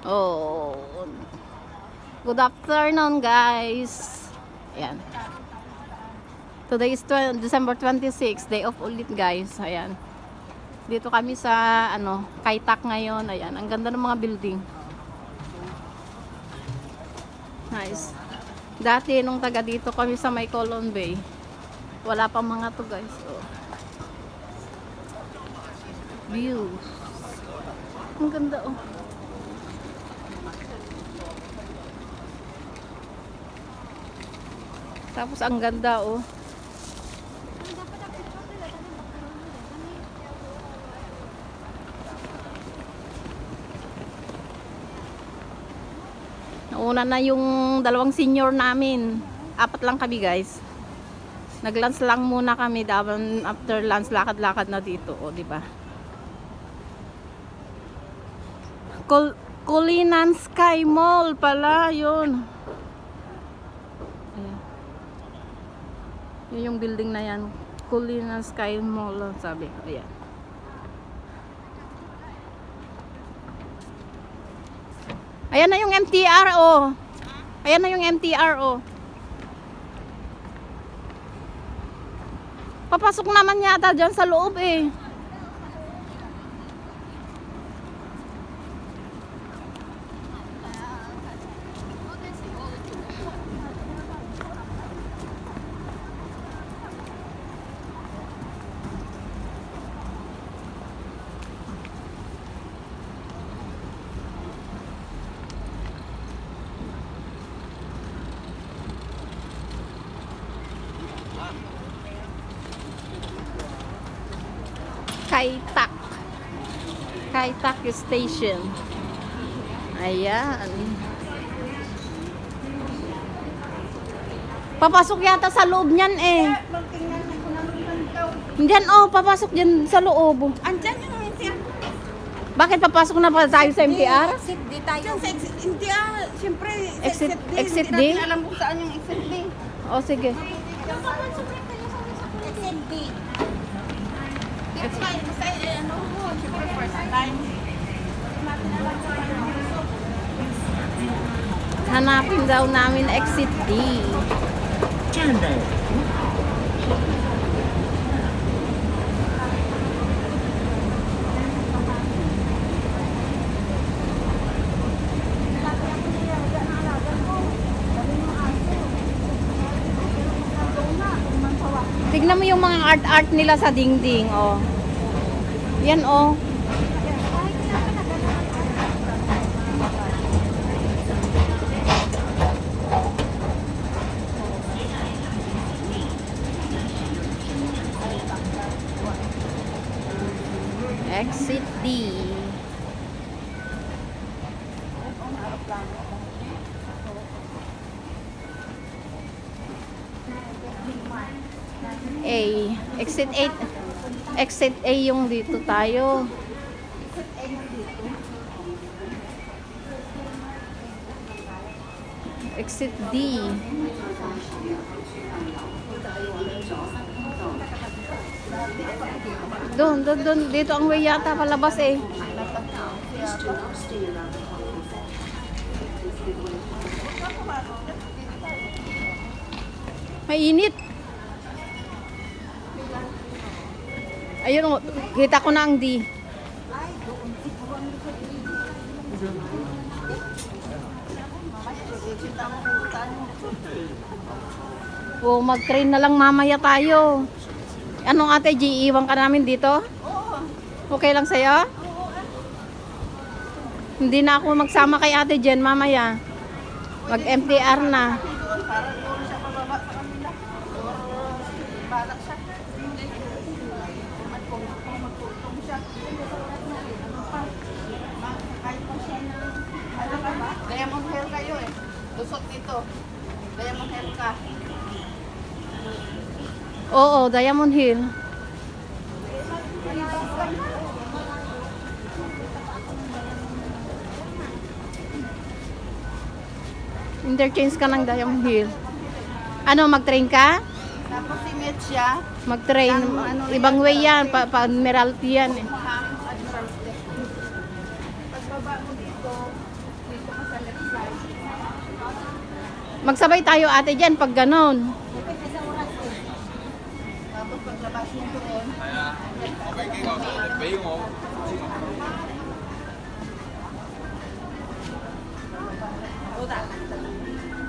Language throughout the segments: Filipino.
Oh, good afternoon guys. Ayan. Today is December 26, day off ulit guys. Ayan. Dito kami sa Kaitak ngayon. Ayan, ang ganda ng mga building. Nice. Dati nung taga dito kami sa May Colon Bay, wala pang mga to guys. Oh. Views. Ang ganda oh. Tapos ang ganda oh. Nauna na yung dalawang senior namin. 4 lang kami guys. Nag-lunch lang muna kami, dapat after lunch lakad-lakad na dito, oh, di ba? Kulinan Sky Mall pala 'yun. Ayan. Yun yung building na yan. Kulinan Sky Mall, sabi. Ayan. Ayan na yung MTR, oh. Ayan na yung MTR, oh. Papasok naman yata dyan sa loob, eh. Kaitak. Kaitak Station. Ayan. Papasok yata sa loob niyan eh. Diyan oh, papasok diyan sa loob. Andyan yung MTR. Bakit papasok na pa tayo sa MTR? Exit D tayo. Sa MTR, siyempre, Exit D? Hindi natin alam kung saan yung exit D. Oh, sige. Exit D. Dito kayo, basta siyempre first time. Hanapin daw namin exit D. Tignan mo yung mga art nila sa dingding, oh. Yan, oh. Exit D. A. Exit 8. Exit A yung dito tayo. Exit D. Doon. Dito ang way yata palabas eh. Mainit. Ayun, kita ko na ang D. O, mag-train na lang mamaya tayo. Anong ate, G, iwan ka namin dito? Okay lang sa'yo? Hindi na ako magsama kay ate Jen mamaya. Mag-MTR na. Para doon siya pababa sa kanila. Balak siya. Magtutong siya. Kahit pa siya na, ano ka ba? Diamond hair kayo eh. Lusot dito. Diamond hair ka. Oo, Diamond Hill. Interchange ka ng Diamond Hill. Ano, mag-train ka? Tapos si siya. Mag-train. Ibang way yan. Pa-Admiralty yan eh. Pagbaba mo dito, Dito ka sa left side. Magsabay tayo ate dyan pag ganon. Tapos paglabas mo doon,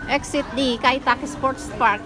Exit D, Kaitaki Sports Park.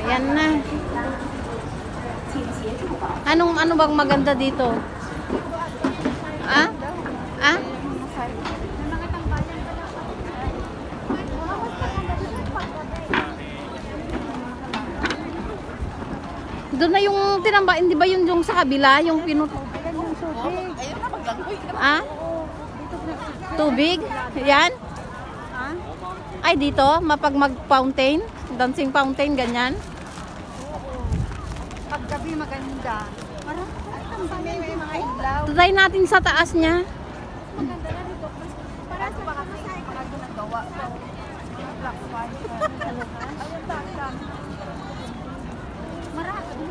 Ayan na. Ano bang maganda dito? Ah? Ah? Doon na yung tinambain, di ba yung sa kabila, yung pinut... ayun na, maglangoy ka. Ah? Tubig? Yan? Ay, dito? Mapag mag-fountain? Dancing fountain, ganyan? Paggabi maganda. Parang, may mga ilaw. Try natin sa taas niya. Maganda na dito. Parang sa mga ginagawa. Black white. Ayun, takam. Marami.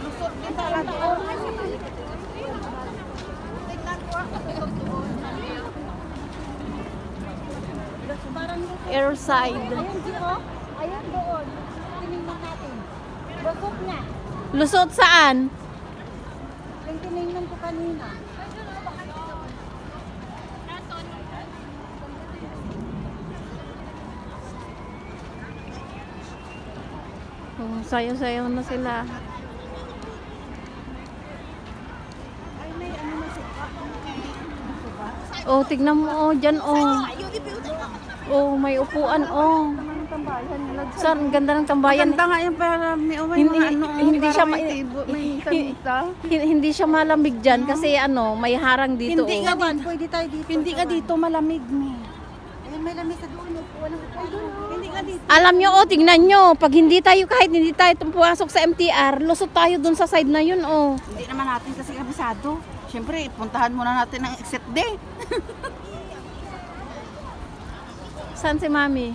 Lusot din talaga. Tingnan ko ako. Airside. Ayun dito. Ayun doon. Tinignan natin. Bagok na. Lusot saan? Yung tinignan ko kanina. Oh, sayo-sayo na sila. Ay, may ano na siya. Oh, tignan mo, oh, dyan, oh. Oh, may upuan, oh. Ang tambayan nila. Saan, ganda ng tambayan. Ganda nga yan para may Hindi, hindi siya hindi siya malamig dyan kasi ano, may harang dito. Hindi oh. nga Naman, pwede tayo dito. Hindi ka dito malamig ni. Ayun, may lamesa doon. Upuan ng upuan doon. Hindi ka dito. Alam nyo, oh, tignan nyo. Pag kahit hindi tayo pumasok sa MTR, lusot tayo dun sa side na yun, oh. Hindi naman natin kasi kabisado. Siyempre, puntahan muna natin ang exit day. Saan si Mami?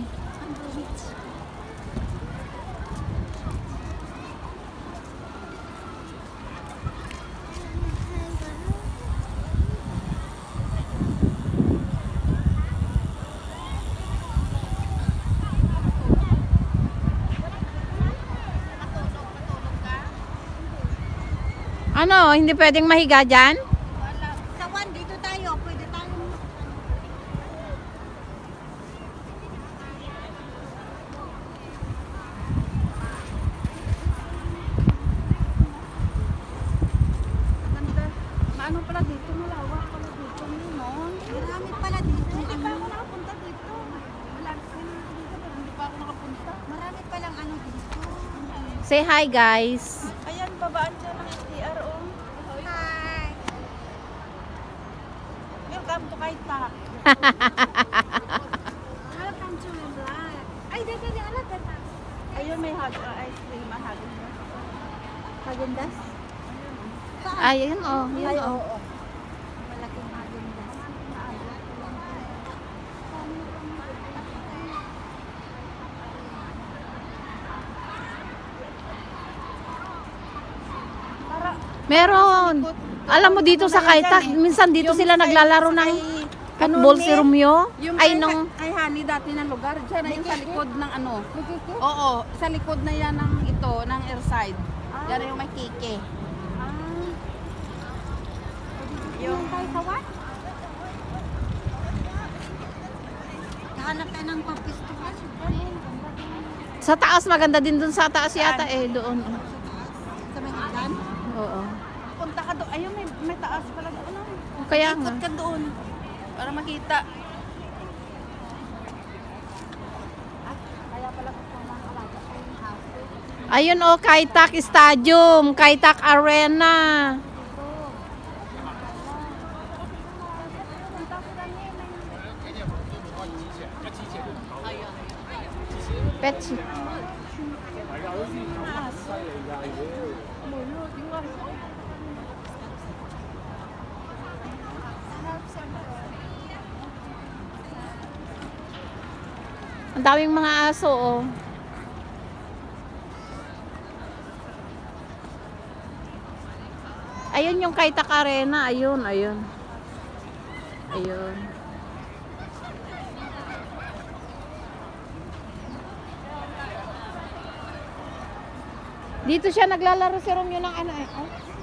Ano, hindi pwedeng mahiga dyan? Sa one, dito tayo. Pwede tayo. Ganda. Maano pala dito? Malawak pala dito. No? Marami pala dito. Hindi pa ako nakapunta dito. Wala dito pero hindi pa ako nakapunta. Marami palang ano dito. Say hi, guys. Ayan, babaan dyan ng STR, oh. Hi. Welcome to Kaitak. Welcome to my vlog. Ay, dito di alat na. Ayun, may ice cream. Mahagin mo. Hagendas? Ayun, oh. Yun, Ay, oh. oo. Malaking Hagendas. Para, Meron. Alam mo dito sa Kaitak, minsan dito yung sila side naglalaro sa ng... kay Football si Romeo? Yung Ay, kay, nung... kay Honey dati na lugar, dyan na yung sa likod ng ano. Kiki? Oo, sa likod na yan ng ito, ng airside. Yan na yung may kike. Ah. Yung Tayo sa what? Hanap tayo ng papistuhan. Sa taas, maganda din dun sa taas yata eh, doon. Sa may hagdan? Oo. punta ka doon. Ayun, may taas pala doon. Kaya nga. Ikot ka doon. Para makita. Kaya pala kung alaga ko yung house. Ayun oh, Kaitak Stadium, Kaitak Arena. Pets. Ang daming mga aso oh. Ayun yung Kaitak Arena, ayun, ayun. Ayun. Dito siya naglalaro si Romeo ng ano eh. Oh.